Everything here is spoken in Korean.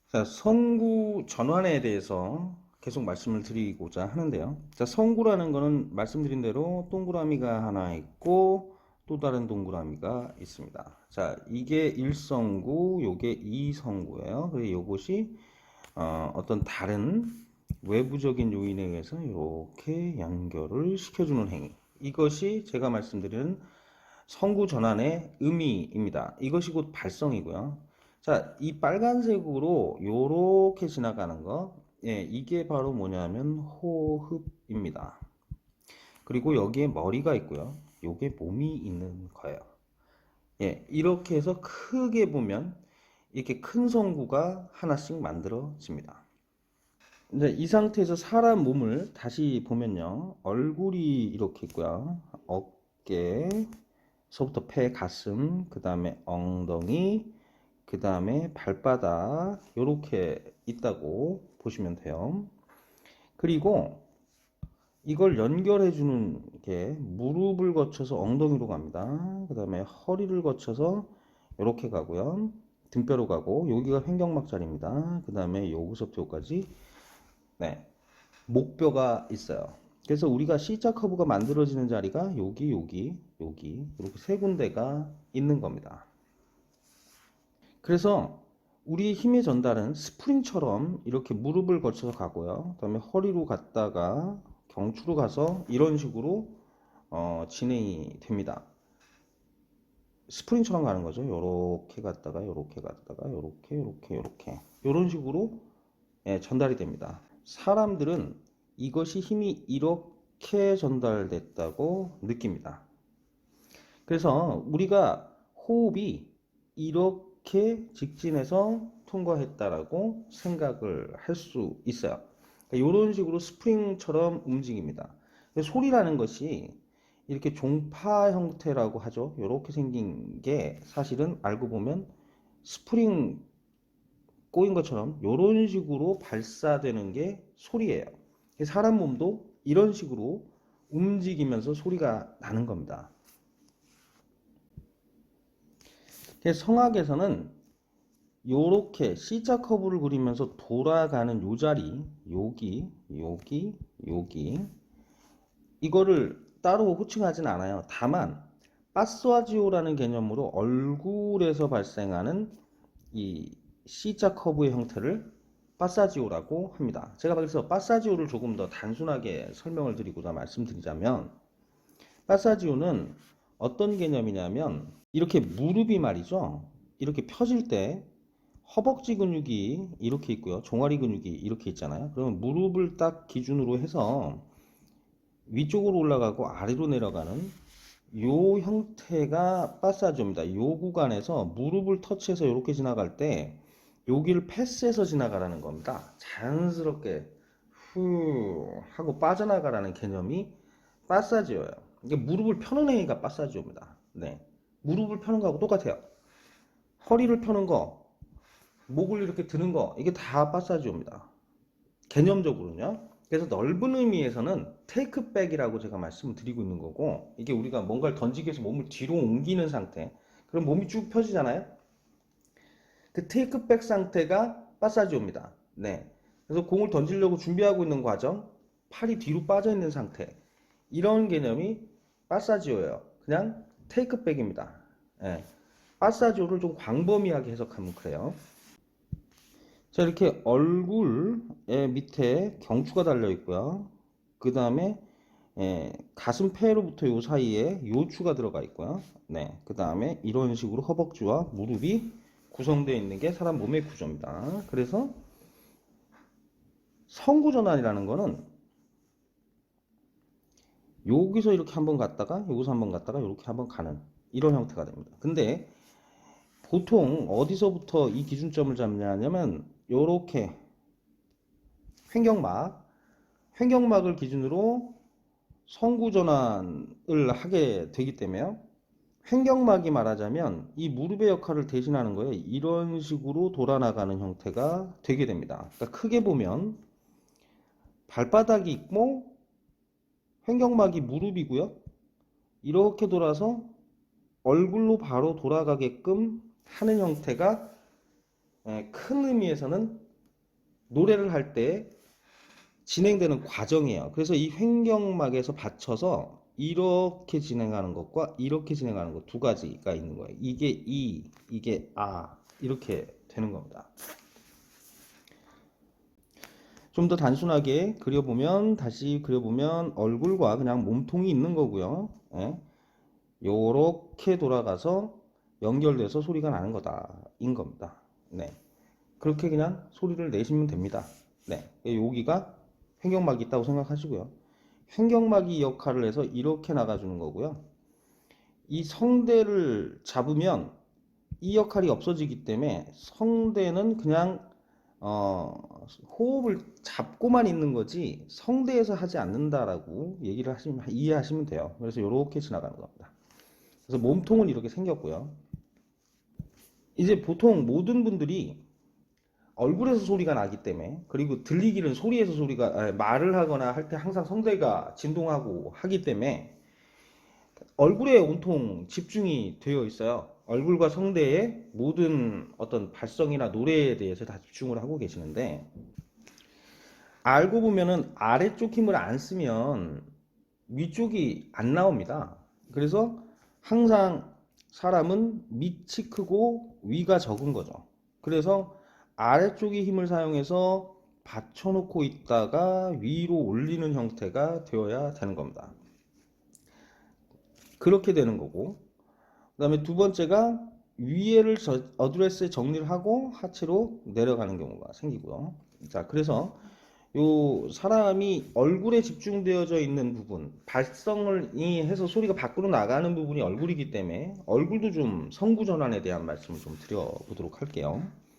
자, 성구 전환에 대해서 계속 말씀을 드리고자 하는데요. 자, 성구라는 거는 말씀드린 대로 동그라미가 하나 있고 또 다른 동그라미가 있습니다. 자, 이게 1성구, 요게 2성구예요. 그래서 요것이 어떤 다른 외부적인 요인에 의해서 이렇게 연결을 시켜주는 행위. 이것이 제가 말씀드리는 성구 전환의 의미입니다. 이것이 곧 발성이고요. 자, 이 빨간색으로 요렇게 지나가는 거, 예, 이게 바로 뭐냐면 호흡입니다. 그리고 여기에 머리가 있고요. 요게 몸이 있는 거예요. 예, 이렇게 해서 크게 보면 이렇게 큰 성구가 하나씩 만들어집니다. 이제 이 상태에서 사람 몸을 다시 보면요. 얼굴이 이렇게 있고요. 어깨, 서부터 폐, 가슴, 그 다음에 엉덩이, 그 다음에 발바닥 이렇게 있다고 보시면 돼요. 그리고 이걸 연결해 주는 게 무릎을 거쳐서 엉덩이로 갑니다. 그 다음에 허리를 거쳐서 이렇게 가고요. 등뼈로 가고 여기가 횡격막 자리입니다. 그 다음에 여기서부터 여기까지 네, 목뼈가 있어요. 그래서 우리가 C자 커브가 만들어지는 자리가 여기 이렇게 세 군데가 있는 겁니다. 그래서 우리의 힘의 전달은 스프링처럼 이렇게 무릎을 거쳐서 가고요. 그 다음에 허리로 갔다가 경추로 가서 이런 식으로 진행이 됩니다. 스프링처럼 가는 거죠. 요렇게 갔다가 요렇게 갔다가 요렇게 이런 식으로 전달이 됩니다. 사람들은 이것이 힘이 이렇게 전달됐다고 느낍니다. 그래서 우리가 호흡이 이렇게 직진해서 통과했다라고 생각을 할 수 있어요. 이런 식으로 스프링처럼 움직입니다. 소리라는 것이 이렇게 종파 형태라고 하죠. 이렇게 생긴 게 사실은 알고 보면 스프링 꼬인 것처럼 이런 식으로 발사되는 게 소리예요. 사람 몸도 이런 식으로 움직이면서 소리가 나는 겁니다. 성악에서는 요렇게 C자 커브를 그리면서 돌아가는 요 자리, 여기, 이거를 따로 호칭하진 않아요. 다만 파스와지오라는 개념으로 얼굴에서 발생하는 이 C자 커브의 형태를 파사지오라고 합니다. 제가 그래서 파사지오를 조금 더 단순하게 설명을 드리고자 말씀드리자면, 파사지오는 어떤 개념이냐면 이렇게 무릎이 말이죠. 이렇게 펴질 때 허벅지 근육이 이렇게 있고요. 종아리 근육이 이렇게 있잖아요. 그러면 무릎을 딱 기준으로 해서 위쪽으로 올라가고 아래로 내려가는 요 형태가 파사지오입니다. 요 구간에서 무릎을 터치해서 이렇게 지나갈 때 여기를 패스해서 지나가라는 겁니다. 자연스럽게 후 하고 빠져나가라는 개념이 파사지오예요. 이게 무릎을 펴는 행위가 파사지오입니다. 네, 무릎을 펴는 거하고 똑같아요. 허리를 펴는 거, 목을 이렇게 드는 거, 이게 다 파사지오입니다. 개념적으로는요. 그래서 넓은 의미에서는 테이크백이라고 제가 말씀을 드리고 있는 거고, 이게 우리가 뭔가를 던지기 위해서 몸을 뒤로 옮기는 상태, 그럼 몸이 쭉 펴지잖아요. 그 테이크백 상태가 파사지오입니다. 네. 그래서 공을 던지려고 준비하고 있는 과정, 팔이 뒤로 빠져 있는 상태, 이런 개념이 파사지오예요. 그냥 테이크백입니다. 네. 파사지오를 좀 광범위하게 해석하면 그래요. 자, 이렇게 얼굴의 밑에 경추가 달려 있고요. 그 다음에 가슴 폐로부터 요 사이에 요추가 들어가 있고요. 네, 그 다음에 이런 식으로 허벅지와 무릎이 구성되어 있는 게 사람 몸의 구조입니다. 그래서 성구전환이라는 거는 여기서 이렇게 한번 갔다가 여기서 한번 갔다가 이렇게 한번 가는 이런 형태가 됩니다. 근데 보통 어디서부터 이 기준점을 잡냐면 요렇게 횡격막을 기준으로 성구전환을 하게 되기 때문에요. 횡격막이 말하자면 이 무릎의 역할을 대신하는 거예요. 이런 식으로 돌아나가는 형태가 되게 됩니다. 그러니까 크게 보면 발바닥이 있고 횡격막이 무릎이고요. 이렇게 돌아서 얼굴로 바로 돌아가게끔 하는 형태가 큰 의미에서는 노래를 할 때 진행되는 과정이에요. 그래서 이 횡격막에서 받쳐서 이렇게 진행하는 것과 이렇게 진행하는 것 두 가지가 있는 거예요. 이게 이, 이게 아, 이렇게 되는 겁니다. 좀 더 단순하게 다시 그려보면 얼굴과 그냥 몸통이 있는 거고요. 예? 요렇게 돌아가서 연결돼서 소리가 나는 거다인 겁니다. 네. 그렇게 그냥 소리를 내시면 됩니다. 네. 여기가 횡격막이 있다고 생각하시고요. 횡격막이 역할을 해서 이렇게 나가주는 거고요. 이 성대를 잡으면 이 역할이 없어지기 때문에 성대는 그냥 호흡을 잡고만 있는 거지 성대에서 하지 않는다라고 이해하시면 돼요. 그래서 이렇게 지나가는 겁니다. 그래서 몸통은 이렇게 생겼고요. 이제 보통 모든 분들이 얼굴에서 소리가 나기 때문에, 그리고 들리기는 소리에서 말을 하거나 할 때 항상 성대가 진동하고 하기 때문에 얼굴에 온통 집중이 되어 있어요. 얼굴과 성대의 모든 어떤 발성이나 노래에 대해서 다 집중을 하고 계시는데, 알고 보면은 아래쪽 힘을 안 쓰면 위쪽이 안 나옵니다. 그래서 항상 사람은 밑이 크고 위가 적은 거죠. 그래서 아래쪽에 힘을 사용해서 받쳐놓고 있다가 위로 올리는 형태가 되어야 되는 겁니다. 그렇게 되는 거고, 그 다음에 두 번째가 위에를 어드레스에 정리를 하고 하체로 내려가는 경우가 생기고요. 자, 그래서 요 사람이 얼굴에 집중되어져 있는 부분, 발성을 해서 소리가 밖으로 나가는 부분이 얼굴이기 때문에 얼굴도 좀 성구 전환에 대한 말씀을 좀 드려보도록 할게요.